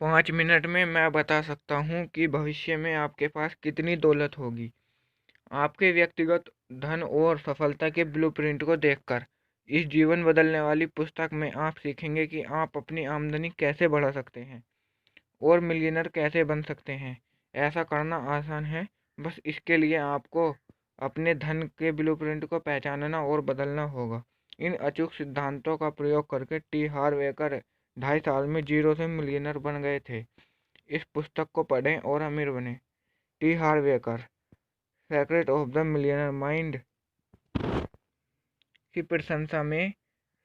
5 minute में मैं बता सकता हूँ कि भविष्य में आपके पास कितनी दौलत होगी। आपके व्यक्तिगत धन और सफलता के ब्लूप्रिंट को देखकर इस जीवन बदलने वाली पुस्तक में आप सीखेंगे कि आप अपनी आमदनी कैसे बढ़ा सकते हैं और मिलियनर कैसे बन सकते हैं। ऐसा करना आसान है, बस इसके लिए आपको अपने धन के ब्लूप्रिंट को पहचानना और बदलना होगा। इन अचूक सिद्धांतों का प्रयोग करके टी हार्व एकर 2.5 साल में जीरो से मिलियनर बन गए थे। इस पुस्तक को पढ़ें और अमीर बनें। T Harv Eker, secret of the millionaire mind की प्रशंसा में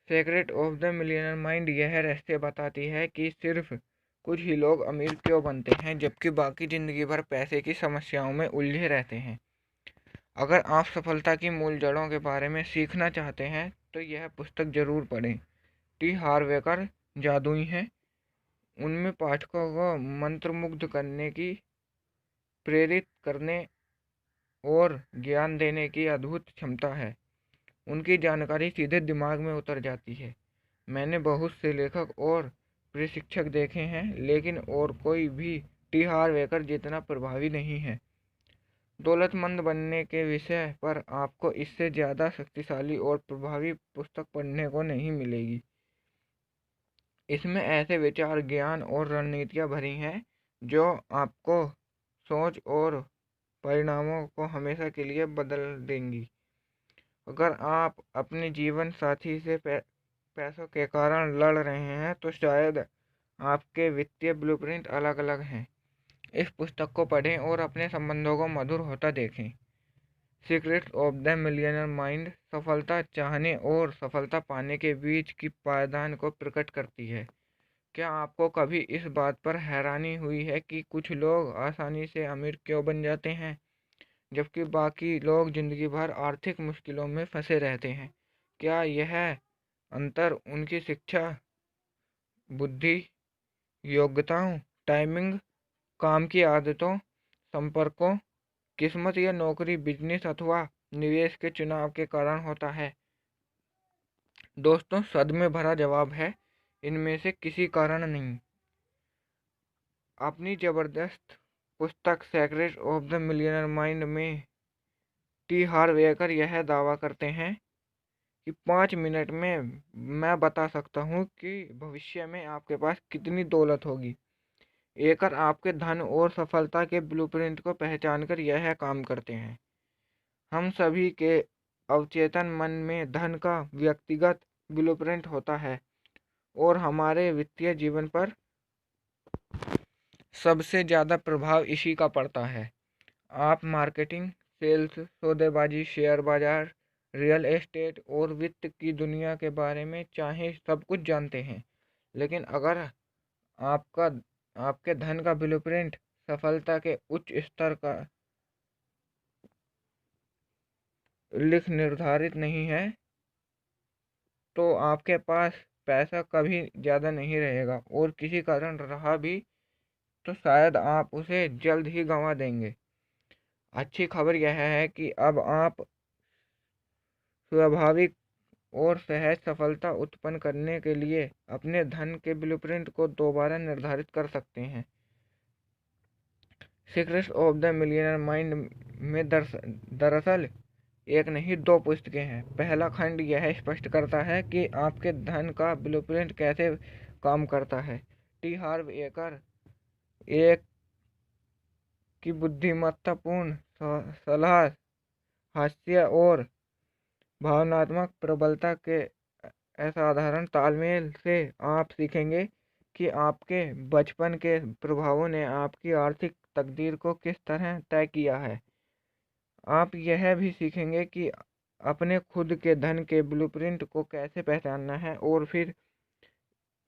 secret of the millionaire mind यह रहस्य बताती है कि सिर्फ कुछ ही लोग अमीर क्यों बनते हैं जबकि बाकी जिंदगी भर पैसे की समस्याओं में उलझे रहते हैं। अगर आप सफलता की मूल जड़ों के बारे में सीखना चाहते हैं तो यह पुस्तक जरूर पढ़ें। टी हार्वेकर जादुई हैं। उनमें पाठकों को मंत्रमुग्ध करने की, प्रेरित करने और ज्ञान देने की अद्भुत क्षमता है। उनकी जानकारी सीधे दिमाग में उतर जाती है। मैंने बहुत से लेखक और प्रशिक्षक देखे हैं, लेकिन और कोई भी टी हार्वेकर जितना प्रभावी नहीं है। दौलतमंद बनने के विषय पर आपको इससे ज़्यादा शक्तिशाली और प्रभावी पुस्तक पढ़ने को नहीं मिलेगी। इसमें ऐसे विचार, ज्ञान और रणनीतियाँ भरी हैं जो आपको सोच और परिणामों को हमेशा के लिए बदल देंगी। अगर आप अपने जीवन साथी से पैसों के कारण लड़ रहे हैं तो शायद आपके वित्तीय ब्लूप्रिंट अलग अलग हैं। इस पुस्तक को पढ़ें और अपने संबंधों को मधुर होता देखें। Secrets of the millionaire mind सफलता चाहने और सफलता पाने के बीच की पायदान को प्रकट करती है। क्या आपको कभी इस बात पर हैरानी हुई है कि कुछ लोग आसानी से अमीर क्यों बन जाते हैं जबकि बाकी लोग जिंदगी भर आर्थिक मुश्किलों में फंसे रहते हैं? क्या यह अंतर उनकी शिक्षा, बुद्धि, योग्यताओं, टाइमिंग, काम की आदतों, संपर्कों, किस्मत या नौकरी, बिजनेस अथवा निवेश के चुनाव के कारण होता है? दोस्तों, सदमे भरा जवाब है इनमें से किसी कारण नहीं। अपनी जबरदस्त पुस्तक secret of the millionaire mind में टी हार्वेकर यह दावा करते हैं कि 5 मिनट में मैं बता सकता हूँ कि भविष्य में आपके पास कितनी दौलत होगी। एकर आपके धन और सफलता के ब्लूप्रिंट को पहचानकर यह काम करते हैं। हम सभी के अवचेतन मन में धन का व्यक्तिगत ब्लूप्रिंट होता है और हमारे वित्तीय जीवन पर सबसे ज़्यादा प्रभाव इसी का पड़ता है। आप मार्केटिंग, सेल्स, सौदेबाजी, शेयर बाजार, रियल एस्टेट और वित्त की दुनिया के बारे में चाहे सब कुछ जानते हैं, लेकिन अगर आपका आपके धन का ब्लूप्रिंट सफलता के उच्च स्तर का लिख निर्धारित नहीं है तो आपके पास पैसा कभी ज़्यादा नहीं रहेगा, और किसी कारण रहा भी तो शायद आप उसे जल्द ही गंवा देंगे। अच्छी खबर यह है कि अब आप स्वाभाविक और सहज सफलता उत्पन्न करने के लिए अपने धन के ब्लूप्रिंट को दोबारा निर्धारित कर सकते हैं। Secrets of the millionaire mind में दरअसल एक नहीं, दो पुस्तकें हैं। पहला खंड यह स्पष्ट करता है कि आपके धन का ब्लूप्रिंट कैसे काम करता है। टी हार्व एकर एक की बुद्धिमत्तापूर्ण सलाह, हास्य और भावनात्मक प्रबलता के असाधारण तालमेल से आप सीखेंगे कि आपके बचपन के प्रभावों ने आपकी आर्थिक तकदीर को किस तरह तय किया है। आप यह भी सीखेंगे कि अपने खुद के धन के ब्लूप्रिंट को कैसे पहचानना है और फिर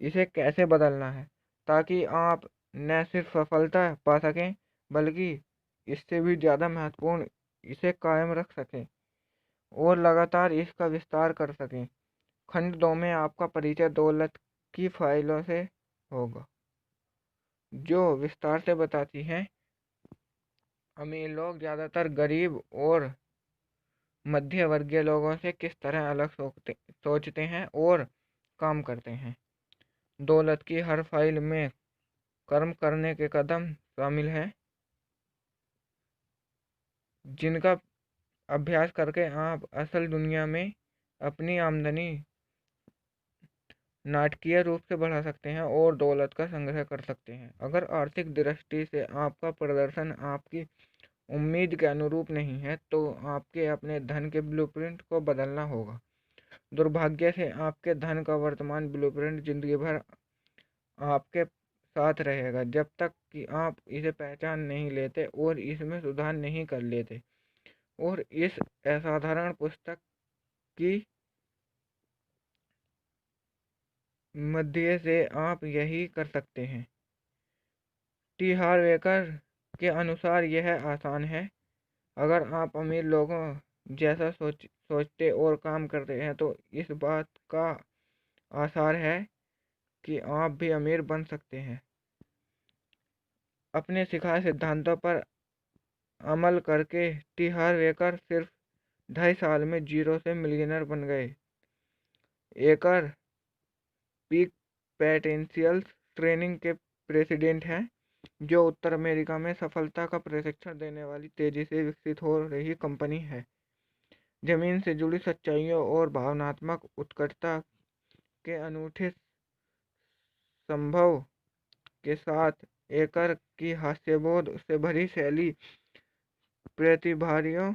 इसे कैसे बदलना है, ताकि आप न सिर्फ सफलता पा सकें बल्कि इससे भी ज़्यादा महत्वपूर्ण, इसे कायम रख सकें और लगातार इसका विस्तार कर सकें। खंड 2 में आपका परिचय दौलत की फाइलों से होगा, जो विस्तार से बताती हैं अमीर लोग ज़्यादातर गरीब और मध्य वर्गीय लोगों से किस तरह अलग सोचते हैं और काम करते हैं। दौलत की हर फाइल में कर्म करने के कदम शामिल हैं जिनका अभ्यास करके आप असल दुनिया में अपनी आमदनी नाटकीय रूप से बढ़ा सकते हैं और दौलत का संग्रह कर सकते हैं। अगर आर्थिक दृष्टि से आपका प्रदर्शन आपकी उम्मीद के अनुरूप नहीं है तो आपके अपने धन के ब्लूप्रिंट को बदलना होगा। दुर्भाग्य से आपके धन का वर्तमान ब्लूप्रिंट जिंदगी भर आपके साथ रहेगा जब तक कि आप इसे पहचान नहीं लेते और इसमें सुधार नहीं कर लेते। और इस असाधारण पुस्तक की मध्य से आप यही कर सकते हैं। टी हार्वेकर के अनुसार यह आसान है। अगर आप अमीर लोगों जैसा सोचते और काम करते हैं तो इस बात का आसार है कि आप भी अमीर बन सकते हैं। अपने सिखाए सिद्धांतों पर अमल करके टी हार्वेकर सिर्फ 2.5 साल में जीरो से मिलियनर बन गए। एकर पीक पोटेंशियल ट्रेनिंग के प्रेसिडेंट हैं जो उत्तर अमेरिका में सफलता का प्रशिक्षण देने वाली तेजी से विकसित हो रही कंपनी है। जमीन से जुड़ी सच्चाइयों और भावनात्मक उत्कटता के अनूठे संभव के साथ एकर की हास्यबोध से भरी शैली प्रतिभागियों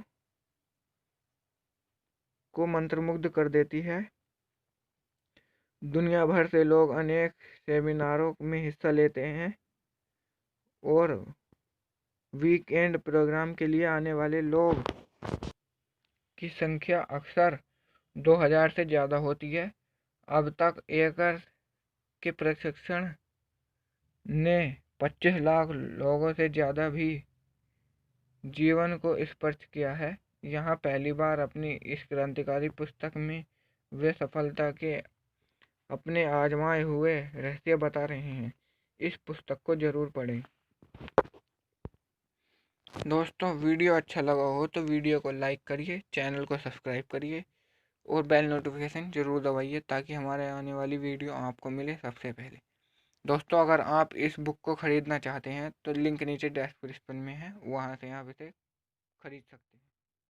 को मंत्रमुग्ध कर देती है। दुनिया भर से लोग अनेक सेमिनारों में हिस्सा लेते हैं और वीकेंड प्रोग्राम के लिए आने वाले लोग की संख्या अक्सर 2000 से ज़्यादा होती है। अब तक एकर के प्रशिक्षण ने 25 लाख लोगों से ज़्यादा भी जीवन को स्पर्श किया है। यहाँ पहली बार अपनी इस क्रांतिकारी पुस्तक में वे सफलता के अपने आजमाए हुए रहस्य बता रहे हैं। इस पुस्तक को ज़रूर पढ़ें। दोस्तों, वीडियो अच्छा लगा हो तो वीडियो को लाइक करिए, चैनल को सब्सक्राइब करिए और बेल नोटिफिकेशन ज़रूर दबाइए ताकि हमारे आने वाली वीडियो आपको मिले सबसे पहले। दोस्तों, अगर आप इस बुक को ख़रीदना चाहते हैं तो लिंक नीचे डिस्क्रिप्शन में है, वहाँ से आप इसे खरीद सकते हैं।